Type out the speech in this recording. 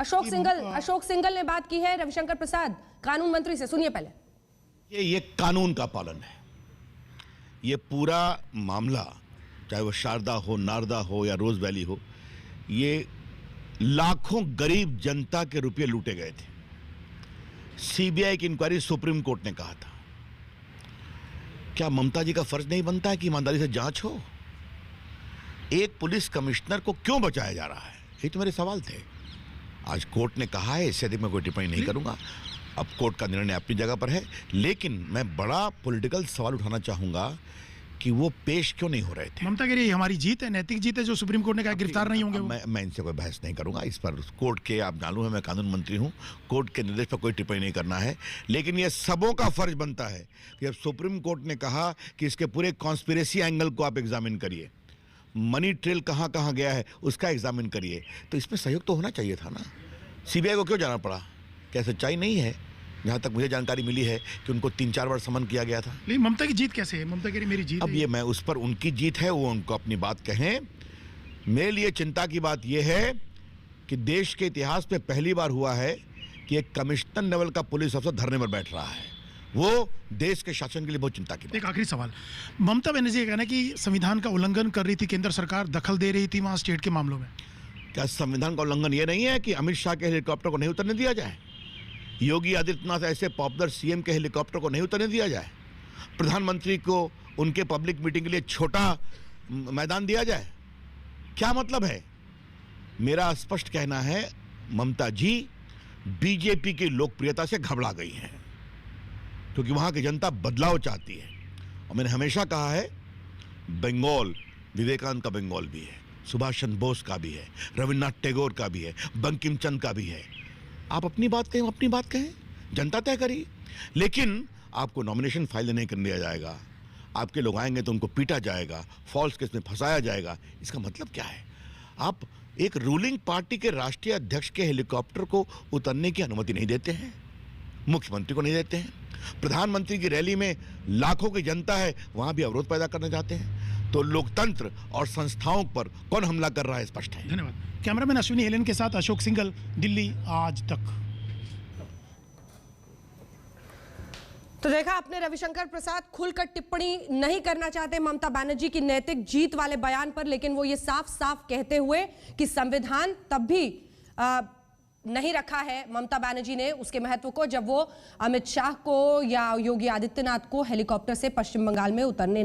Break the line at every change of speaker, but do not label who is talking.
अशोक सिंघल ने बात की है रविशंकर प्रसाद कानून मंत्री से, सुनिए पहले।
ये कानून का पालन है। ये पूरा मामला, चाहे वो शारदा हो, नारदा हो या रोज वैली हो, ये लाखों गरीब जनता के रुपए लूटे गए थे। सीबीआई की इंक्वायरी सुप्रीम कोर्ट ने कहा था। क्या ममता जी का फर्ज नहीं बनता है कि ईमानदारी से जांच हो? एक पुलिस कमिश्नर को क्यों बचाया जा रहा है? ये तो मेरे सवाल थे। आज कोर्ट ने कहा है, इससे अधिक मैं कोई टिप्पणी नहीं करूंगा। अब कोर्ट का निर्णय अपनी जगह पर है, लेकिन मैं बड़ा पॉलिटिकल सवाल उठाना चाहूंगा कि वो पेश क्यों नहीं हो रहे थे।
ममता कह रही है हमारी जीत है, नैतिक जीत है जो सुप्रीम कोर्ट ने कहा गिरफ्तार नहीं होंगे।
मैं इनसे कोई बहस नहीं करूंगा इस पर। कोर्ट के, आप मालूम है मैं कानून मंत्री हूं, कोर्ट के निर्देश पर कोई टिप्पणी नहीं करना है। लेकिन यह सबों का फर्ज बनता है कि अब सुप्रीम कोर्ट ने कहा कि इसके पूरे कॉन्स्पिरेसी एंगल को आप एग्जामिन करिए, मनी ट्रेल कहां कहां गया है उसका एग्जामिन करिए, तो इसमें सहयोग तो होना चाहिए था ना। सीबीआई को क्यों जाना पड़ा? क्या सच्चाई नहीं है? जहां तक मुझे जानकारी मिली है कि उनको 3-4 बार समन किया गया था।
लेकिन ममता की जीत कैसे है? ममता कह रही मेरी जीत
अब
है।
ये मैं उस पर, उनकी जीत है, वो उनको अपनी बात कहें। मेरे लिए चिंता की बात यह है कि देश के इतिहास में पहली बार हुआ है कि एक कमिश्नर लेवल का पुलिस अफसर धरने पर बैठ रहा है। वो देश के शासन के लिए बहुत चिंता की बात।
एक आखिरी सवाल, ममता बनर्जी का कहना है कि संविधान का उल्लंघन कर रही थी केंद्र सरकार, दखल दे रही थी वहां स्टेट के मामलों में।
क्या संविधान का उल्लंघन ये नहीं है कि अमित शाह के हेलीकॉप्टर को नहीं उतरने दिया जाए? योगी आदित्यनाथ ऐसे पॉपुलर सीएम के हेलीकॉप्टर को नहीं उतरने दिया जाए? प्रधानमंत्री को उनके पब्लिक मीटिंग के लिए छोटा मैदान दिया जाए? क्या मतलब है? मेरा स्पष्ट कहना है, ममता जी बीजेपी की लोकप्रियता से घबरा गई हैं, क्योंकि वहां की जनता बदलाव चाहती है। और मैंने हमेशा कहा है, बंगाल विवेकानंद का बंगाल भी है, सुभाष चंद्र बोस का भी है, रविन्द्रनाथ टैगोर का भी है, बंकिम चंद्र का भी है। आप अपनी बात कहें, अपनी बात कहें, जनता तय करिए। लेकिन आपको नॉमिनेशन फाइल नहीं करने दिया जाएगा, आपके लोग आएंगे तो उनको पीटा जाएगा, फॉल्स केस में फंसाया जाएगा। इसका मतलब क्या है? आप एक रूलिंग पार्टी के राष्ट्रीय अध्यक्ष के हेलीकॉप्टर को उतरने की अनुमति नहीं देते हैं, मुख्यमंत्री को नहीं देते हैं, प्रधानमंत्री की रैली में लाखों की जनता है वहां भी अवरोध पैदा करना चाहते हैं। तो लोकतंत्र और संस्थाओं पर कौन हमला कर रहा है स्पष्ट है।
धन्यवाद। कैमरामैन अश्विनी हेलेन के साथ अशोक सिंघल, दिल्ली आज तक।
तो देखा आपने, रविशंकर प्रसाद खुलकर टिप्पणी नहीं करना चाहते ममता बनर्जी की नैतिक जीत वाले बयान पर, लेकिन वो ये साफ साफ कहते हुए कि संविधान तब भी नहीं रखा है ममता बनर्जी ने उसके महत्व को, जब वो अमित शाह को या योगी आदित्यनाथ को हेलीकॉप्टर से पश्चिम बंगाल में उतरने